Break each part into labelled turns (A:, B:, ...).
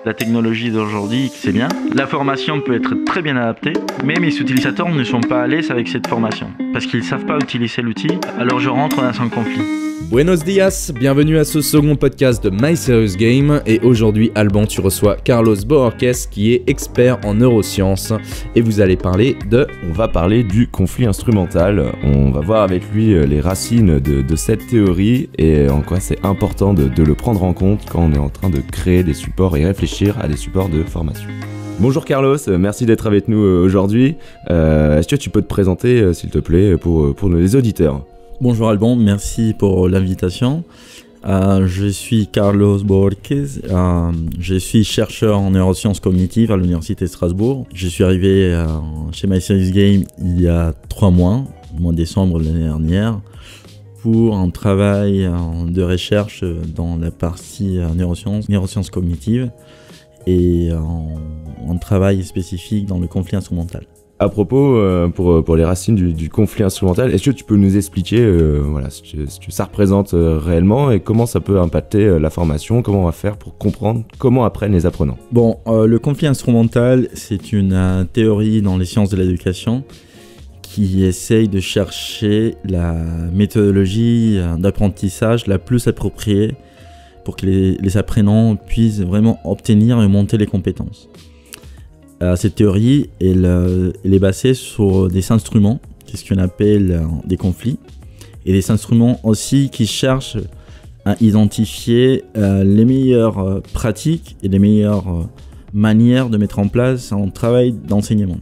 A: La technologie d'aujourd'hui, c'est bien. La formation peut être très bien adaptée, mais mes utilisateurs ne sont pas à l'aise avec cette formation parce qu'ils ne savent pas utiliser l'outil, alors je rentre dans un conflit.
B: Buenos dias, bienvenue à ce second podcast de My Serious Game. Et aujourd'hui, Alban, tu reçois Carlos Bohorquez qui est expert en neurosciences et vous allez parler de...
C: On va parler du conflit instrumental. On va voir avec lui les racines de cette théorie et en quoi c'est important de le prendre en compte quand on est en train de créer des supports et réfléchir à des supports de formation. Bonjour Carlos, merci d'être avec nous aujourd'hui. Est-ce que tu peux te présenter, s'il te plaît, pour les auditeurs ?
A: Bonjour Alban, merci pour l'invitation. Je suis Carlos Bohorquez, je suis chercheur en neurosciences cognitives à l'Université de Strasbourg. Je suis arrivé chez My Serious Game il y a 3 mois, au mois de décembre de l'année dernière, pour un travail de recherche dans la partie neurosciences cognitives et un travail spécifique dans le conflit instrumental.
C: À propos, pour les racines du conflit instrumental, est-ce que tu peux nous expliquer ce que ça représente réellement et comment ça peut impacter la formation, comment on va faire pour comprendre comment apprennent les apprenants ?
A: Bon, le conflit instrumental, c'est une théorie dans les sciences de l'éducation qui essaye de chercher la méthodologie d'apprentissage la plus appropriée pour que les apprenants puissent vraiment obtenir et monter les compétences. Cette théorie, elle est basée sur des instruments, c'est ce qu'on appelle des conflits, et des instruments aussi qui cherchent à identifier les meilleures pratiques et les meilleures manières de mettre en place un travail d'enseignement.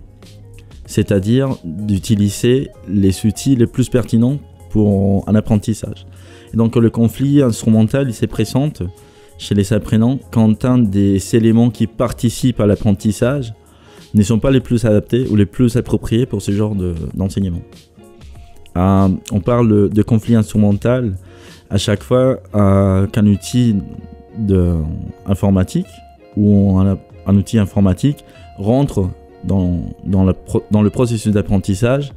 A: C'est-à-dire d'utiliser les outils les plus pertinents pour un apprentissage. Et donc le conflit instrumental, il se présente chez les apprenants quand un des éléments qui participent à l'apprentissage ne sont pas les plus adaptés ou les plus appropriés pour ce genre d'enseignement. On parle de conflit instrumental à chaque fois qu'un outil informatique ou un outil informatique rentre dans le processus d'apprentissage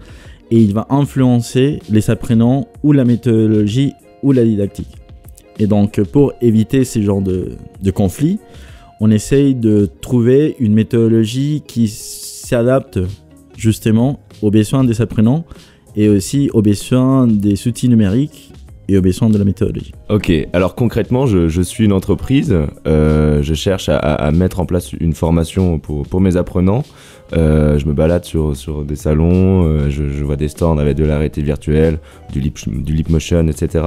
A: et il va influencer les apprenants ou la méthodologie ou la didactique. Et donc pour éviter ce genre de conflit, on essaye de trouver une méthodologie qui s'adapte justement aux besoins des apprenants et aussi aux besoins des outils numériques et aux besoins de la méthodologie.
C: Ok, alors concrètement, je suis une entreprise, je cherche à mettre en place une formation pour mes apprenants. Je me balade sur des salons, je vois des stands avec de la réalité virtuelle, du Leap Motion, etc.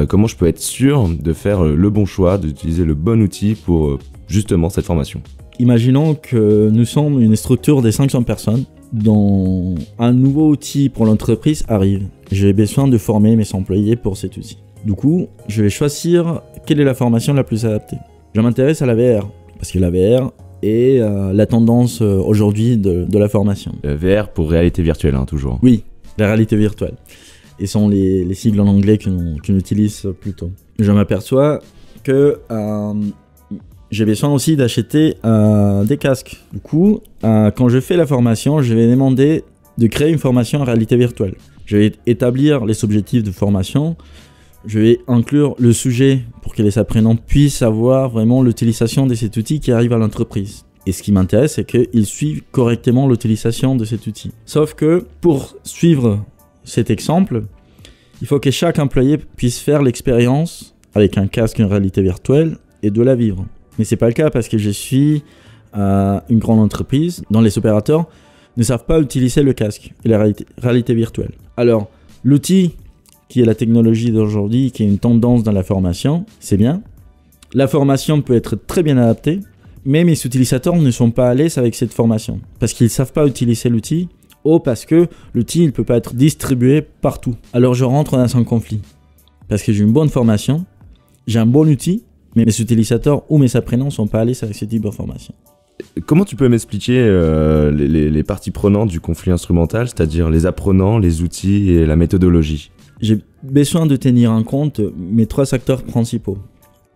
C: Comment je peux être sûr de faire le bon choix, d'utiliser le bon outil pour justement cette formation ?
A: Imaginons que nous sommes une structure de 500 personnes dont un nouveau outil pour l'entreprise arrive. J'ai besoin de former mes employés pour cet outil. Du coup, je vais choisir quelle est la formation la plus adaptée. Je m'intéresse à la VR, parce que la VR est la tendance aujourd'hui de la formation.
C: VR pour réalité virtuelle, toujours.
A: Oui, la réalité virtuelle. Et sont les sigles en anglais qu'on utilise plutôt. Je m'aperçois que j'ai besoin aussi d'acheter des casques. Du coup, quand je fais la formation, je vais demander de créer une formation en réalité virtuelle. Je vais établir les objectifs de formation. Je vais inclure le sujet pour que les apprenants puissent avoir vraiment l'utilisation de cet outil qui arrive à l'entreprise. Et ce qui m'intéresse, c'est qu'ils suivent correctement l'utilisation de cet outil. Sauf que pour suivre cet exemple, il faut que chaque employé puisse faire l'expérience avec un casque en réalité virtuelle et de la vivre. Mais ce n'est pas le cas parce que je suis une grande entreprise dont les opérateurs ne savent pas utiliser le casque et la réalité virtuelle. Alors, l'outil qui est la technologie d'aujourd'hui, qui est une tendance dans la formation, c'est bien. La formation peut être très bien adaptée, mais mes utilisateurs ne sont pas à l'aise avec cette formation parce qu'ils ne savent pas utiliser l'outil ou parce que l'outil ne peut pas être distribué partout. Alors je rentre dans un conflit parce que j'ai une bonne formation, j'ai un bon outil, mais mes utilisateurs ou mes apprenants ne sont pas à l'aise avec ce type de formation.
C: Comment tu peux m'expliquer les parties prenantes du conflit instrumental, c'est-à-dire les apprenants, les outils et la méthodologie ?
A: J'ai besoin de tenir en compte mes 3 acteurs principaux.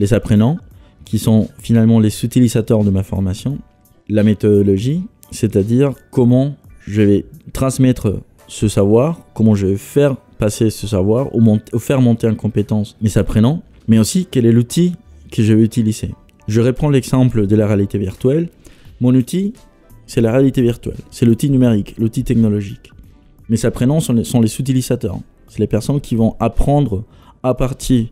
A: Les apprenants, qui sont finalement les utilisateurs de ma formation. La méthodologie, c'est-à-dire comment je vais transmettre ce savoir, comment je vais faire passer ce savoir ou faire monter en compétence mes apprenants, mais aussi quel est l'outil que je vais utiliser. Je reprends l'exemple de la réalité virtuelle. Mon outil, c'est la réalité virtuelle. C'est l'outil numérique, l'outil technologique. Mes apprenants sont les utilisateurs. C'est les personnes qui vont apprendre à partir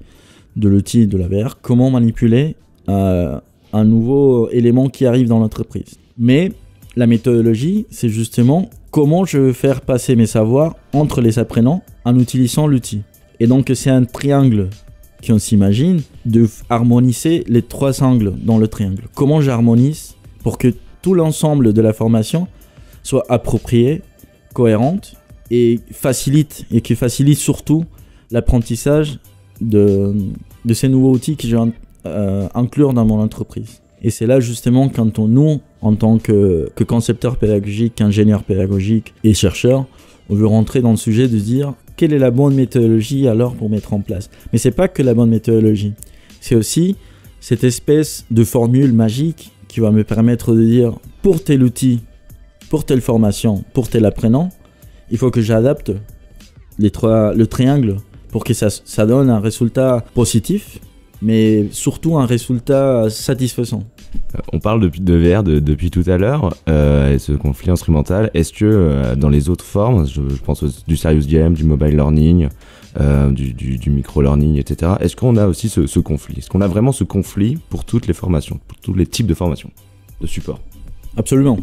A: de l'outil de la VR comment manipuler un nouveau élément qui arrive dans l'entreprise. Mais la méthodologie, c'est justement comment je veux faire passer mes savoirs entre les apprenants en utilisant l'outil. Et donc, c'est un triangle qu'on s'imagine de harmoniser les 3 angles dans le triangle. Comment j'harmonise pour que tout l'ensemble de la formation soit approprié, cohérente et qui facilite surtout l'apprentissage de ces nouveaux outils que je vais inclure dans mon entreprise. Et c'est là justement quand nous, en tant que concepteur pédagogique, ingénieur pédagogique et chercheur, on veut rentrer dans le sujet de dire quelle est la bonne méthodologie alors pour mettre en place. Mais c'est pas que la bonne méthodologie, c'est aussi cette espèce de formule magique qui va me permettre de dire pour tel outil, pour telle formation, pour tel apprenant, il faut que j'adapte le triangle pour que ça donne un résultat positif, mais surtout un résultat satisfaisant.
C: On parle de VR depuis tout à l'heure, et ce conflit instrumental. Est-ce que dans les autres formes, je pense du serious game, du mobile learning, du micro-learning, etc., est-ce qu'on a aussi ce conflit? Est-ce qu'on a vraiment ce conflit pour toutes les formations, pour tous les types de formations, de support?
A: Absolument.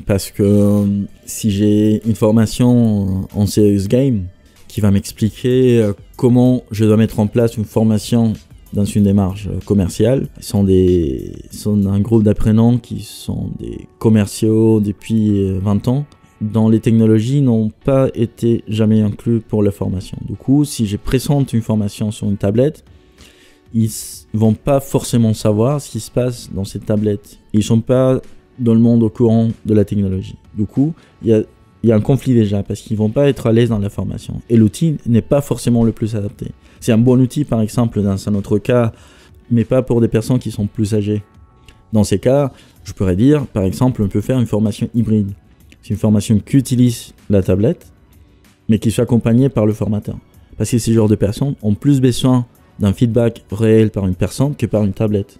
A: Parce que si j'ai une formation en serious game qui va m'expliquer comment je dois mettre en place une formation dans une démarche commerciale, sont un groupe d'apprenants qui sont des commerciaux depuis 20 ans, dont les technologies n'ont pas été jamais incluses pour la formation. Du coup, si je présente une formation sur une tablette, ils vont pas forcément savoir ce qui se passe dans cette tablette. Ils sont pas dans le monde au courant de la technologie. Du coup, il y a un conflit déjà parce qu'ils vont pas être à l'aise dans la formation. Et l'outil n'est pas forcément le plus adapté. C'est un bon outil, par exemple, dans un autre cas, mais pas pour des personnes qui sont plus âgées. Dans ces cas, je pourrais dire, par exemple, on peut faire une formation hybride. C'est une formation qui utilise la tablette, mais qui soit accompagnée par le formateur. Parce que ces genres de personnes ont plus besoin d'un feedback réel par une personne que par une tablette.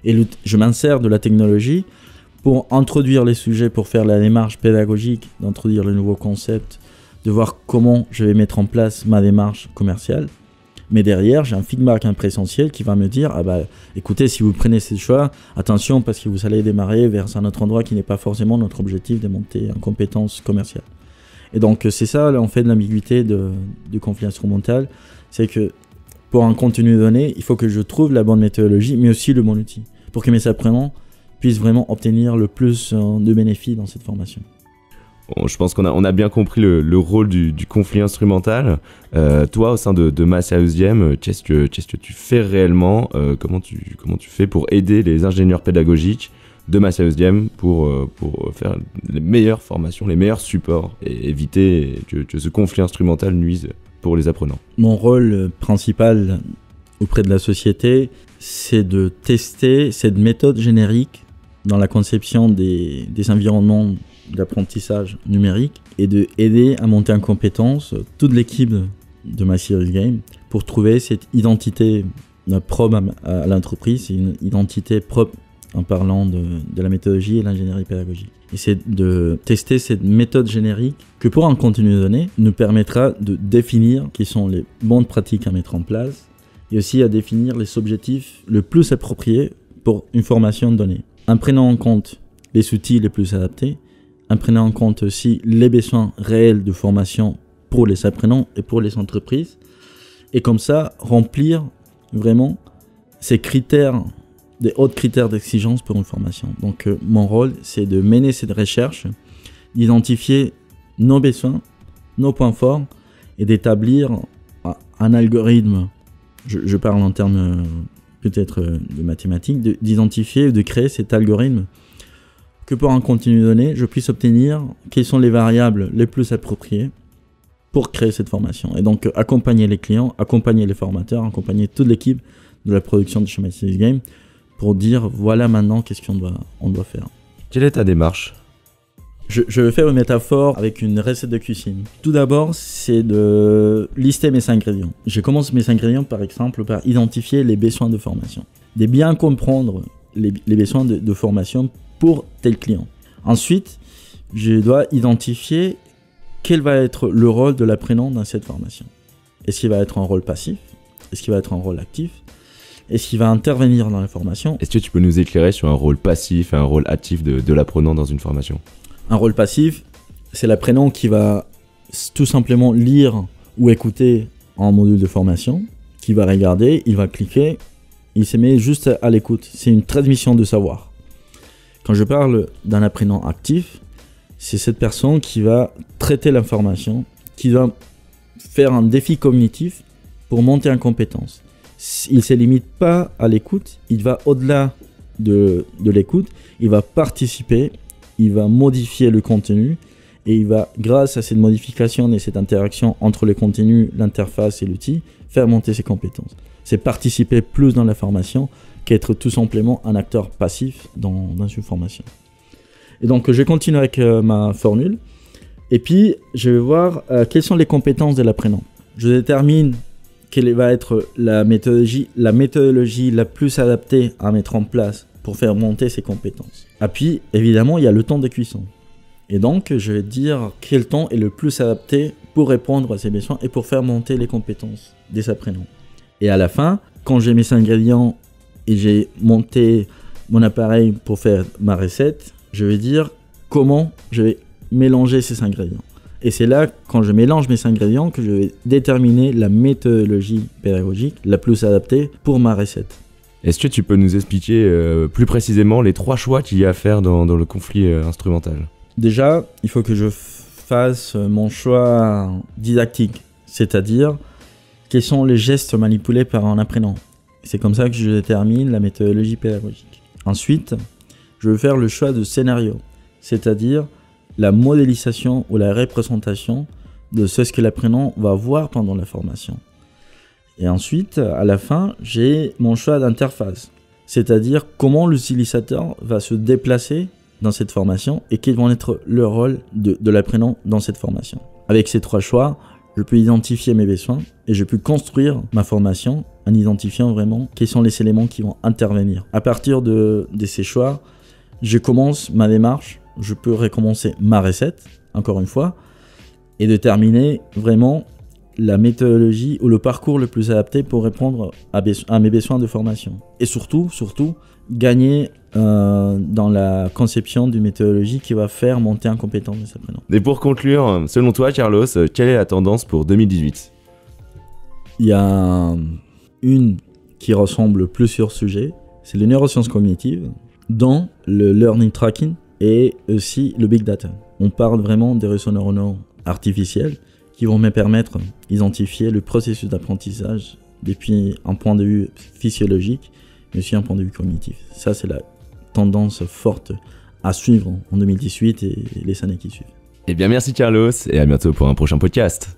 A: Et je m'insère de la technologie pour introduire les sujets, pour faire la démarche pédagogique, d'introduire le nouveau concept, de voir comment je vais mettre en place ma démarche commerciale. Mais derrière, j'ai un feedback présentiel qui va me dire écoutez, si vous prenez ce choix, attention parce que vous allez démarrer vers un autre endroit qui n'est pas forcément notre objectif de monter en compétence commerciale. Et donc, c'est ça, là, on fait de l'ambiguïté du conflit instrumental. C'est que pour un contenu donné, il faut que je trouve la bonne méthodologie, mais aussi le bon outil, pour que mes apprenants puissent vraiment obtenir le plus de bénéfices dans cette formation.
C: Bon, je pense qu'on a bien compris le rôle du conflit instrumental. Toi, au sein de My Serious Game, qu'est-ce que tu fais réellement? Comment tu fais pour aider les ingénieurs pédagogiques de My Serious Game pour faire les meilleures formations, les meilleurs supports et éviter que ce conflit instrumental nuise pour les apprenants? Mon
A: rôle principal auprès de la société, c'est de tester cette méthode générique dans la conception des environnements d'apprentissage numérique et de aider à monter en compétence toute l'équipe de My Serious Game pour trouver cette identité propre à l'entreprise, une identité propre en parlant de la méthodologie et l'ingénierie pédagogique. Et c'est de tester cette méthode générique que pour un contenu donné nous permettra de définir quelles sont les bonnes pratiques à mettre en place et aussi à définir les objectifs les plus appropriés pour une formation donnée. En prenant en compte les outils les plus adaptés, en prenant en compte aussi les besoins réels de formation pour les apprenants et pour les entreprises, et comme ça remplir vraiment ces critères, des hauts critères d'exigence pour une formation. Donc mon rôle, c'est de mener cette recherche, d'identifier nos besoins, nos points forts, et d'établir un algorithme, je parle en termes peut-être de mathématiques, d'identifier, de créer cet algorithme que pour un contenu donné, je puisse obtenir quelles sont les variables les plus appropriées pour créer cette formation. Et donc accompagner les clients, accompagner les formateurs, accompagner toute l'équipe de la production de chez My Serious Game pour dire voilà maintenant qu'est-ce qu'on doit faire.
C: Quelle est ta démarche?
A: Je vais faire une métaphore avec une recette de cuisine. Tout d'abord, c'est de lister mes ingrédients. Je commence mes ingrédients par exemple par identifier les besoins de formation. De bien comprendre les besoins de formation pour tel client. Ensuite, je dois identifier quel va être le rôle de l'apprenant dans cette formation. Est-ce qu'il va être un rôle passif? Est-ce qu'il va être un rôle actif? Est-ce qu'il va intervenir dans la formation?
C: Est-ce que tu peux nous éclairer sur un rôle passif et un rôle actif de l'apprenant dans une formation?
A: Un rôle passif, c'est l'apprenant qui va tout simplement lire ou écouter un module de formation, qui va regarder, il va cliquer, il se met juste à l'écoute. C'est une transmission de savoir. Quand je parle d'un apprenant actif, c'est cette personne qui va traiter l'information, qui va faire un défi cognitif pour monter en compétence. Il ne se limite pas à l'écoute, il va au-delà de l'écoute, il va participer, il va modifier le contenu et il va, grâce à cette modification et cette interaction entre le contenu, l'interface et l'outil, faire monter ses compétences. C'est participer plus dans la formation qu'être tout simplement un acteur passif dans une formation. Et donc, je continue avec ma formule. Et puis, je vais voir quelles sont les compétences de l'apprenant. Je détermine quelle va être la méthodologie la plus adaptée à mettre en place pour faire monter ses compétences. Et puis, évidemment, il y a le temps de cuisson. Et donc, je vais dire quel temps est le plus adapté pour répondre à ces besoins et pour faire monter les compétences des apprenants. Et à la fin, quand j'ai mis ces ingrédients et j'ai monté mon appareil pour faire ma recette, je vais dire comment je vais mélanger ces ingrédients. Et c'est là, quand je mélange mes ingrédients, que je vais déterminer la méthodologie pédagogique la plus adaptée pour ma recette.
C: Est-ce que tu peux nous expliquer plus précisément les 3 choix qu'il y a à faire dans le conflit instrumental?
A: Déjà, il faut que je fasse mon choix didactique, c'est-à-dire quels sont les gestes manipulés par un apprenant. C'est comme ça que je détermine la méthodologie pédagogique. Ensuite, je vais faire le choix de scénario, c'est-à-dire la modélisation ou la représentation de ce que l'apprenant va voir pendant la formation. Et ensuite, à la fin, j'ai mon choix d'interface, c'est-à-dire comment l'utilisateur va se déplacer dans cette formation et quels vont être le rôle de l'apprenant dans cette formation. Avec ces 3 choix, je peux identifier mes besoins et je peux construire ma formation en identifiant vraiment quels sont les éléments qui vont intervenir. À partir de ces choix, je commence ma démarche, je peux recommencer ma recette, encore une fois, et déterminer vraiment la méthodologie ou le parcours le plus adapté pour répondre à mes besoins de formation. Et surtout, gagner dans la conception d'une méthodologie qui va faire monter en compétence les apprenants.
C: Et pour conclure, selon toi, Carlos, quelle est la tendance pour 2018?
A: Il y a une qui ressemble plusieurs sujets, c'est les neurosciences cognitives, dans le learning tracking et aussi le big data. On parle vraiment des réseaux neuronaux artificiels qui vont me permettre d'identifier le processus d'apprentissage depuis un point de vue physiologique, mais aussi un point de vue cognitif. Ça, c'est la tendance forte à suivre en 2018 et les années qui suivent.
C: Eh bien, merci Carlos, et à bientôt pour un prochain podcast.